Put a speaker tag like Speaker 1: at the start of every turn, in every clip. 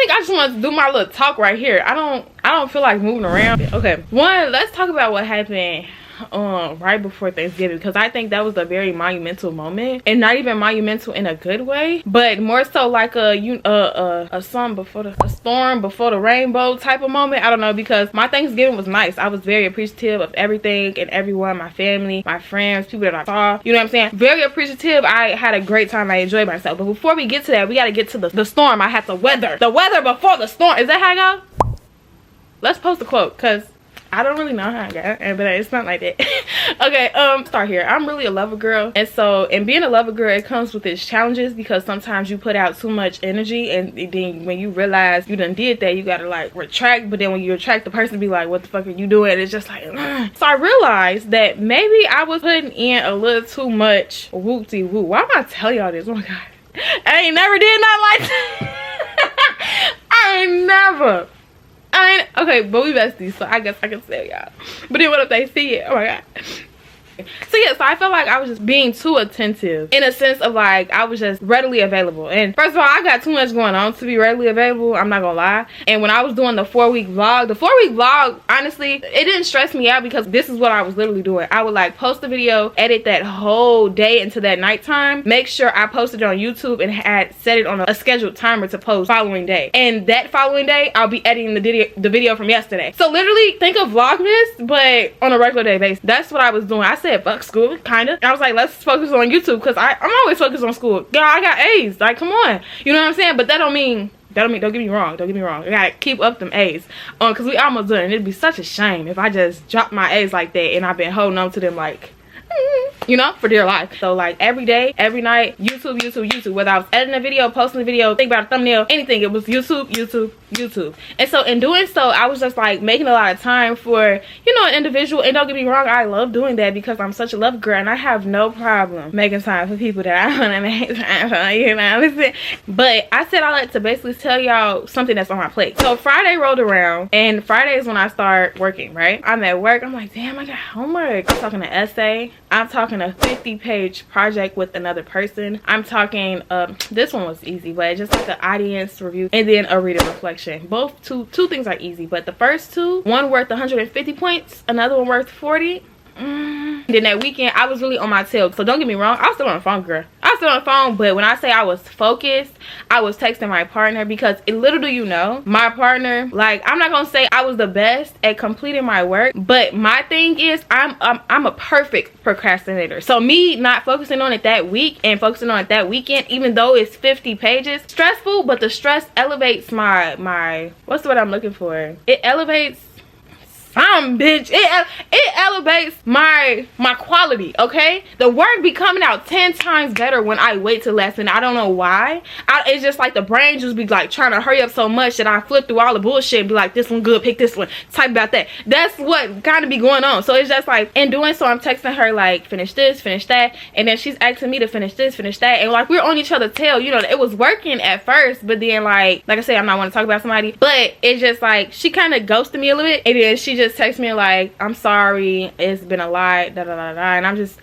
Speaker 1: think I just want to do my little talk right here. I don't feel like moving around. Okay, let's talk about what happened right before Thanksgiving, because I think that was a very monumental moment, and not even monumental in a good way, but more so like a storm before the rainbow type of moment. I don't know, because my Thanksgiving was nice. I was very appreciative of everything and everyone, my family, my friends, people that I saw, you know what I'm saying? Very appreciative. I had a great time. I enjoyed myself. But before we get to that, we got to get to the storm. I had to weather the weather before the storm. Is that how I go? Let's post a quote, because I don't really know how I got, but it's not like that. Okay, start here. I'm really a lover girl, and being a lover girl, it comes with its challenges, because sometimes you put out too much energy, and then when you realize you done did that, you gotta like retract. But then when you retract, the person be like, what the fuck are you doing? It's just like, ugh. So I realized that maybe I was putting in a little too much whoop-de-woo. Why am I telling y'all this? Oh my god, I ain't never did nothing like that. I ain't never. Okay, but we besties, so I guess I can tell y'all. But then what if they see it? Oh my god. So yeah, so I felt like I was just being too attentive, in a sense of like I was just readily available. And first of all, I got too much going on to be readily available, I'm not gonna lie. And when I was doing the 4-week vlog, honestly, it didn't stress me out, because this is what I was literally doing. I would like post the video, edit that whole day into that nighttime, make sure I posted it on YouTube, and had set it on a scheduled timer to post following day. And that following day, I'll be editing the video from yesterday. So literally think of Vlogmas, but on a regular day basis. That's what I was doing. I said fuck school, kind of. I was like, let's focus on YouTube, because I'm always focused on school. Yeah, I got A's, like come on, you know what I'm saying? But don't get me wrong, I gotta keep up them A's, because we almost done. It'd be such a shame if I just dropped my A's like that, and I've been holding on to them like, you know, for dear life. So like every day, every night, YouTube, whether I was editing a video, posting a video, think about a thumbnail, anything, it was YouTube. And so in doing so, I was just like making a lot of time for, you know, an individual. And don't get me wrong, I love doing that, because I'm such a love girl, and I have no problem making time for people that I want to make time for, you know. Listen, but I said I like to basically tell y'all something that's on my plate. So Friday rolled around, and Friday is when I start working, right? I'm at work, I'm like, damn, I got homework. I'm talking an essay, I'm talking a 50-page project with another person, I'm talking this one was easy, but just like an audience review, and then a reader reflection. Both two things are easy, but the first two, one worth 150 points, another one worth 40. Then that weekend, I was really on my tail. So don't get me wrong, I was still on the phone, girl. I was still on the phone, but when I say I was focused, I was texting my partner, because little do you know, my partner, like, I'm not gonna say I was the best at completing my work, but my thing is I'm a perfect procrastinator. So me not focusing on it that week and focusing on it that weekend, even though it's 50 pages, stressful, but the stress elevates my what's the word I'm looking for? It elevates it elevates my quality, okay? The work be coming out 10 times better when I wait till last minute. I don't know why. It's just like the brain just be like trying to hurry up so much that I flip through all the bullshit and be like, this one good, pick this one, type about that. That's what kind of be going on. So it's just like, in doing so, I'm texting her like, finish this, finish that, and then she's asking me to finish this, finish that, and like we're on each other's tail. You know, it was working at first, but then like I said, I'm not want to talk about somebody, but it's just like she kind of ghosted me a little bit, and then she just texted me like, I'm sorry, it's been a lot, da da da da, and I'm just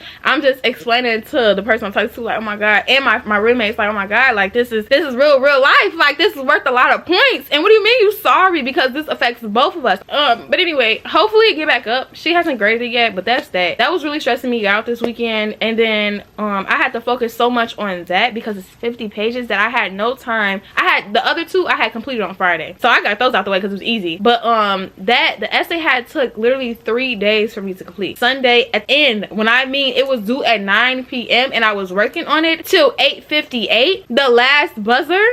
Speaker 1: explaining to the person I'm talking to, like, oh my god, and my roommate's like, oh my god, like this is real life, like this is worth a lot of points. And what do you mean you sorry? Because this affects both of us. But anyway, hopefully it get back up. She hasn't graded it yet, but that was really stressing me out this weekend. And then I had to focus so much on that because it's 50 pages that I had no time. I had the other two I had completed on Friday, so I got those out the way because it was easy. But the essay had took literally 3 days for me to complete. Sunday at the end, when I mean it was due at 9 p.m. and I was working on it till 8:58, the last buzzer.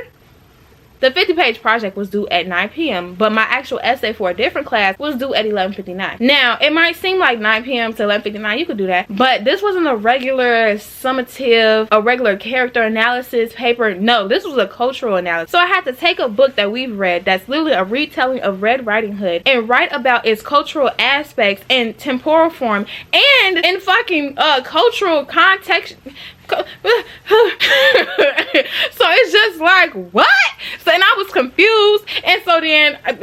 Speaker 1: The 50-page project was due at 9 p.m. but my actual essay for a different class was due at 11:59. Now, it might seem like 9 p.m. to 11:59, you could do that, but this wasn't a regular summative, a regular character analysis paper. No, this was a cultural analysis. So I had to take a book that we've read that's literally a retelling of Red Riding Hood and write about its cultural aspects in temporal form and in fucking cultural context. So it's just like, what? So, and I was confused, And so then I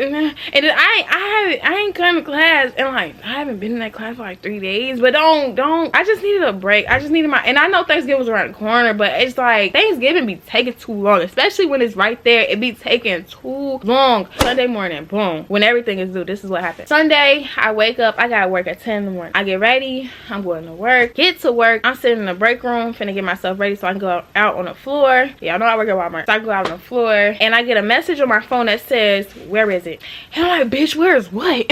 Speaker 1: ain't come to class, and like I haven't been in that class for like 3 days. But don't I just needed a break. I just needed my, and I know Thanksgiving was around the corner, but it's like Thanksgiving be taking too long, especially when it's right there. It be taking too long. Sunday morning, boom, when everything is due, this is what happened. Sunday, I wake up, I gotta work at 10 in the morning. I get ready, I'm going to work. Get to work, I'm sitting in the break room finna get myself ready so I can go out on the floor. Y'all know I work at Walmart, so I go out on the floor and I get a message on my phone that says, where is it? And I'm like, bitch, where's what?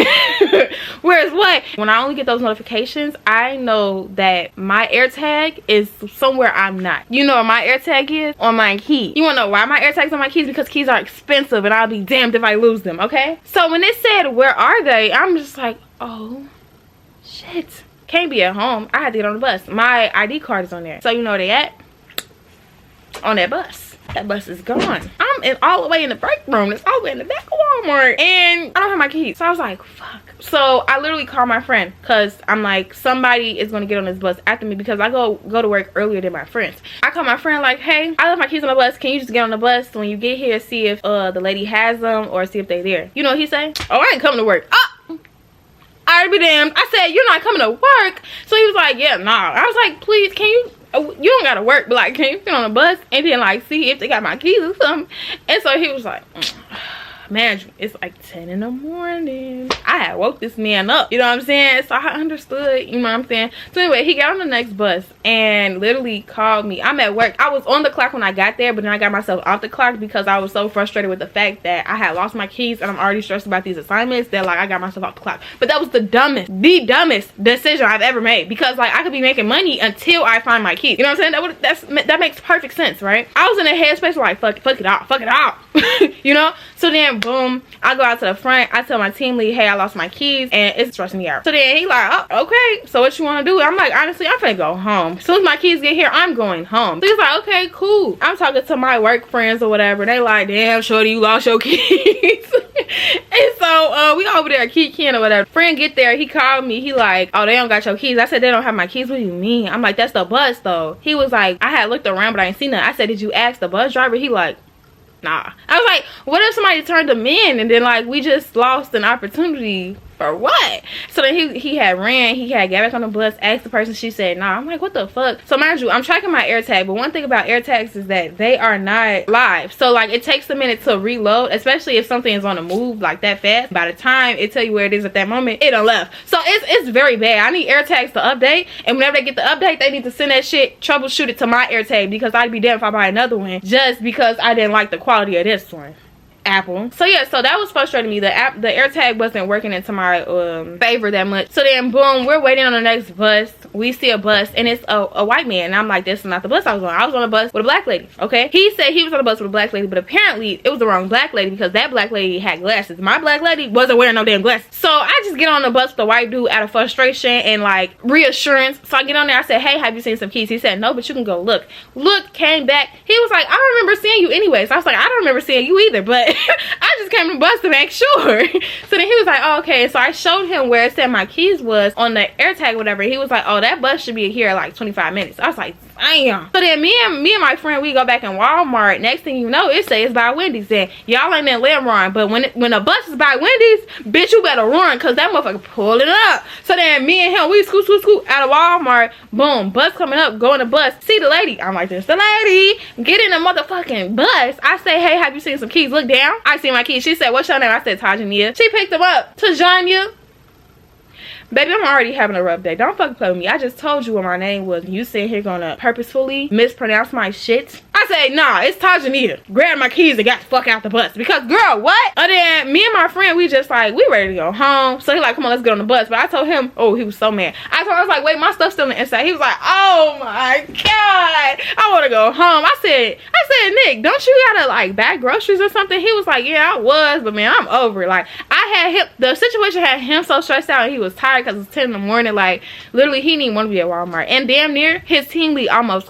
Speaker 1: Where's what? When I only get those notifications, I know that my AirTag is somewhere I'm not. You know where my AirTag is? On my key. You wanna know why my AirTag's on my keys? Because keys are expensive and I'll be damned if I lose them, okay? So when it said, where are they? I'm just like, oh, shit. Can't be at home. I had to get on the bus. My ID card is on there. So you know where they at? On that bus. That bus is gone. I'm all the way in the break room. It's all the way in the back of Walmart. And I don't have my keys. So I was like, fuck. So I literally called my friend because I'm like, somebody is going to get on this bus after me because I go to work earlier than my friends. I called my friend like, hey, I left my keys on the bus. Can you just get on the bus when you get here, see if the lady has them or see if they're there? You know what he say? Oh, I ain't coming to work. Oh, I'd be damned. I said, you're not coming to work. So he was like, yeah, nah. I was like, please, can you don't gotta work, but like, can you get on the bus and then like see if they got my keys or something? And so he was like, man, it's like 10 in the morning. I had woke this man up, you know what I'm saying? So I understood, you know what I'm saying? So anyway, he got on the next bus and literally called me. I'm at work. I was on the clock when I got there, but then I got myself off the clock because I was so frustrated with the fact that I had lost my keys and I'm already stressed about these assignments that like I got myself off the clock. But that was the dumbest decision I've ever made because like I could be making money until I find my keys. You know what I'm saying? That makes perfect sense, right? I was in a headspace like fuck it out. You know? So then boom, I go out to the front. I tell my team lead, hey, I lost my keys and it's stressing me out. So then he like, oh, okay, so what you want to do? I'm like, honestly, I'm finna go home. As soon as my keys get here, I'm going home. So he's like, okay, cool. I'm talking to my work friends or whatever. They like, damn, shorty, you lost your keys. And so we over there keying or whatever. Friend get there, he called me. He like, oh, they don't got your keys. I said, they don't have my keys. What do you mean? I'm like, that's the bus though. He was like, I had looked around but I ain't seen nothing. I said, did you ask the bus driver? He like, nah. I was like, what if somebody turned them in and then like we just lost an opportunity for what? So then he had got back on the bus, asked the person, she said nah. I'm like, what the fuck? So mind you, I'm tracking my AirTag, but one thing about AirTags is that they are not live. So like it takes a minute to reload, especially if something is on the move like that fast. By the time it tell you where it is at that moment, it done left. So it's very bad. I need AirTags to update, and whenever they get the update, they need to send that shit, troubleshoot it to my AirTag, because I'd be damned if I buy another one just because I didn't like the quality of this one. Apple. So yeah, so that was frustrating me. The AirTag wasn't working into my favor that much. So then boom, we're waiting on the next bus. We see a bus and it's a white man, and I'm like, this is not the bus I was on. I was on a bus with a black lady. Okay, he said he was on a bus with a black lady, but apparently it was the wrong black lady because that black lady had glasses. My black lady wasn't wearing no damn glasses. So I just get on the bus with the white dude out of frustration and like reassurance. So I get on there, I said, hey, have you seen some keys? He said no, but you can go look. Came back, he was like, I don't remember seeing you anyway. So I was like, I don't remember seeing you either, but I just came to the bus to make sure. So then he was like, oh, okay. So I showed him where it said my keys was on the AirTag or whatever. He was like, oh, that bus should be here in like 25 minutes. I was like, damn. So then me and my friend, we go back in Walmart. Next thing you know, it says by Wendy's. And y'all ain't in Lemron, but when a bus is by Wendy's, bitch, you better run because that motherfucker pulling up. So then me and him, we scoot out of Walmart. Boom, bus coming up, go in the bus. See the lady. I'm like, this the lady. Get in the motherfucking bus. I say, hey, have you seen some keys? Look down. I see my keys. She said, what's your name? I said, Tajania. She picked them up. Tajania. Baby, I'm already having a rough day. Don't fucking play with me. I just told you what my name was. You sitting here gonna purposefully mispronounce my shit. I said, nah, it's Tajania. Grabbed my keys and got the fuck out the bus. Because, girl, what? And then me and my friend, we just like, we ready to go home. So he like, come on, let's get on the bus. But I told him, oh, he was so mad. I was like, wait, my stuff's still in the inside. He was like, oh my God, I want to go home. I said, Nick, don't you gotta like buy groceries or something? He was like, yeah, I was, but man, I'm over it. Like, the situation had him so stressed out and he was tired because it's 10 in the morning. Like, literally, he didn't want to be at Walmart. And damn near, his team lead almost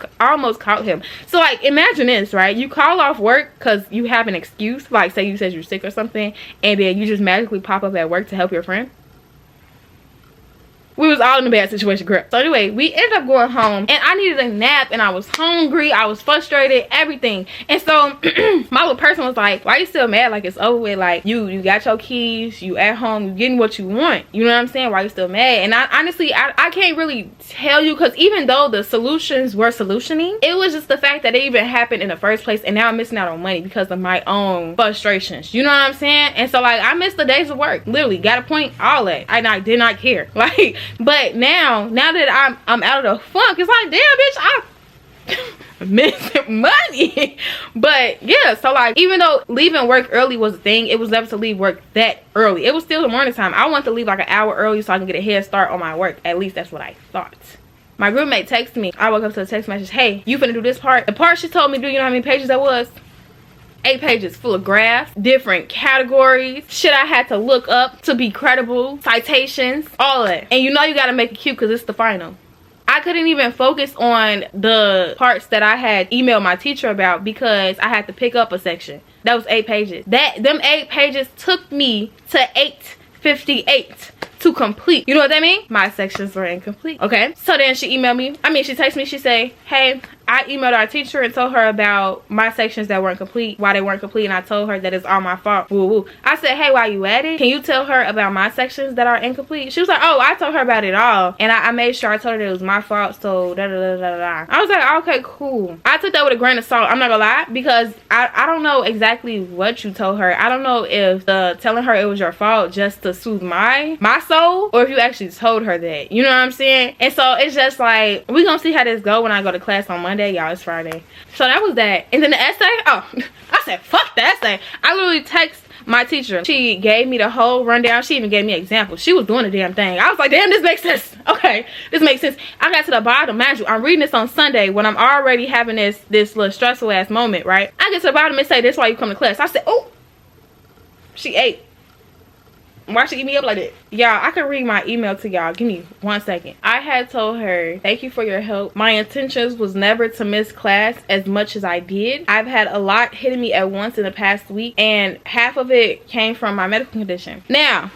Speaker 1: caught him. So like, imagine this, right? You call off work because you have an excuse, like say you said you're sick or something, and then you just magically pop up at work to help your friend. We was all in a bad situation, girl. So anyway, we ended up going home and I needed a nap and I was hungry. I was frustrated, everything. And so my little person was like, why you still mad? Like it's over with. Like you got your keys, you at home, you getting what you want. You know what I'm saying? Why you still mad? And I honestly, I can't really tell you, because even though the solutions were solutioning, it was just the fact that it even happened in the first place. And now I'm missing out on money because of my own frustrations. You know what I'm saying? And so like I missed the days of work. Literally got a point, all that. And I did not care. Like, but now that I'm out of the funk, it's like, damn, bitch, I'm missing money. But yeah, so like, even though leaving work early was a thing, it was never to leave work that early. It was still the morning time. I want to leave like an hour early so I can get a head start on my work. At least that's what I thought. My roommate texted me. I woke up to a text message, hey, you finna do this part? The part she told me to do, you know how many pages that was? 8 pages full of graphs, different categories, shit I had to look up to be credible, citations, all that. And you know you gotta make it cute because it's the final. I couldn't even focus on the parts that I had emailed my teacher about because I had to pick up a section. That was 8 pages. Them 8 pages took me to 8:58 to complete. You know what that means? My sections were incomplete. Okay, so then she emailed me. She texted me. She say, hey, I emailed our teacher and told her about my sections that weren't complete, why they weren't complete, and I told her that it's all my fault. Woo woo. I said, hey, while you at it, can you tell her about my sections that are incomplete? She was like, oh, I told her about it all, and I made sure I told her that it was my fault, so da da da da da. I was like, okay, cool. I took that with a grain of salt. I'm not gonna lie, because I don't know exactly what you told her. I don't know if telling her it was your fault just to soothe my soul, or if you actually told her that. You know what I'm saying? And so it's just like, we gonna see how this go when I go to class on Monday. Y'all, it's Friday. So that was that. And then the essay, oh, I said fuck the essay. I literally text my teacher. She gave me the whole rundown. She even gave me examples. She was doing the damn thing. I was like, damn, this makes sense. Okay, this makes sense. I got to the bottom. Mind you, I'm reading this on Sunday when I'm already having this little stressful ass moment, right? I get to the bottom and say, this why you come to class. I said, oh, she ate. Why she eat me up like that? Y'all, I can read my email to y'all. Give me 1 second. I had told her, thank you for your help. My intentions was never to miss class as much as I did. I've had a lot hitting me at once in the past week, and half of it came from my medical condition. Now,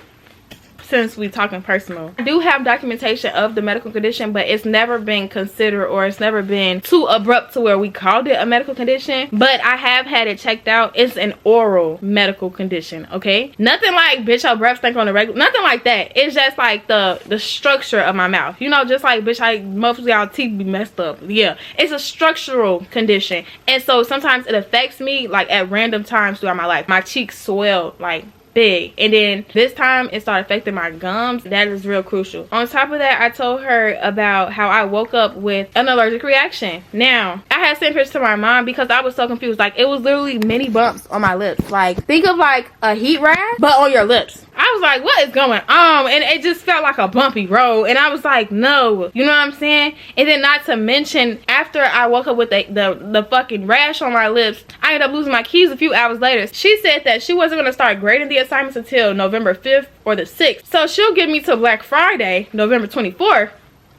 Speaker 1: since we talking personal, I do have documentation of the medical condition, but it's never been considered, or it's never been too abrupt to where we called it a medical condition. But I have had it checked out. It's an oral medical condition, okay? Nothing like, bitch, your breath stink on the regular, nothing like that. It's just like the structure of my mouth, you know, just like, bitch, most of y'all teeth be messed up. Yeah, it's a structural condition, and so sometimes it affects me like at random times throughout my life. My cheeks swell like big, and then this time it started affecting my gums. That is real crucial. On top of that, I told her about how I woke up with an allergic reaction. Now, I had sent pictures to my mom because I was so confused. Like, it was literally mini bumps on my lips. Like, think of like a heat rash, but on your lips. I was like, what is going on? And it just felt like a bumpy road, and I was like, no, you know what I'm saying? And then, not to mention, after I woke up with the fucking rash on my lips, I ended up losing my keys a few hours later. She said that she wasn't going to start grading the assignments until November 5th or the 6th. So she'll give me till Black Friday, November 24th,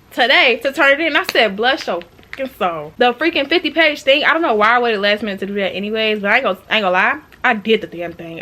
Speaker 1: today, to turn it in. I said, bless your fucking soul. The freaking 50-page thing, I don't know why I waited last minute to do that anyways, but I ain't gonna lie, I did the damn thing.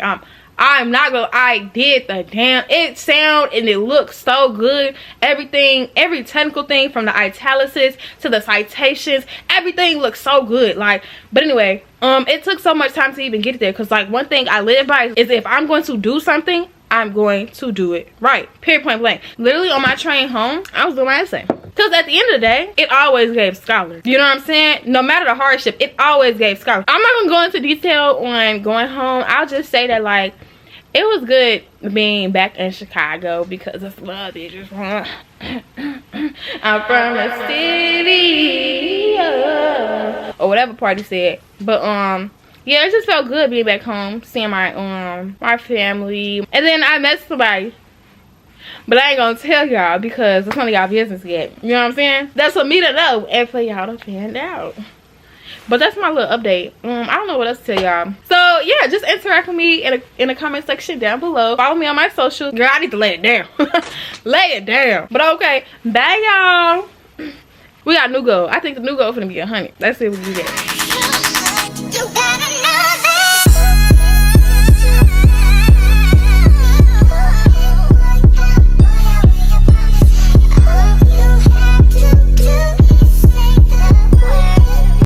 Speaker 1: I did the damn, it sound and it looked so good. Everything, every technical thing from the italics to the citations, everything looked so good. Like, but anyway, it took so much time to even get there, because like, one thing I live by is if I'm going to do something, I'm going to do it right, period, point blank. Literally on my train home, I was doing my essay, because at the end of the day, it always gave scholars. You know what I'm saying? No matter the hardship, it always gave scholars. I'm not gonna go into detail on going home. I'll just say that like, it was good being back in Chicago, because it's love it just I'm from a city, or whatever Party said. But yeah, it just felt good being back home, seeing my my family. And then I met somebody, but I ain't gonna tell y'all because it's none of y'all business yet. You know what I'm saying? That's for me to know and for y'all to find out. But that's my little update. I don't know what else to tell y'all. So yeah, just interact with me in the comment section down below. Follow me on my socials. Girl, I need to lay it down. Lay it down. But okay, bye y'all. We got new goal. I think the new goal is gonna be 100. Let's see what we get.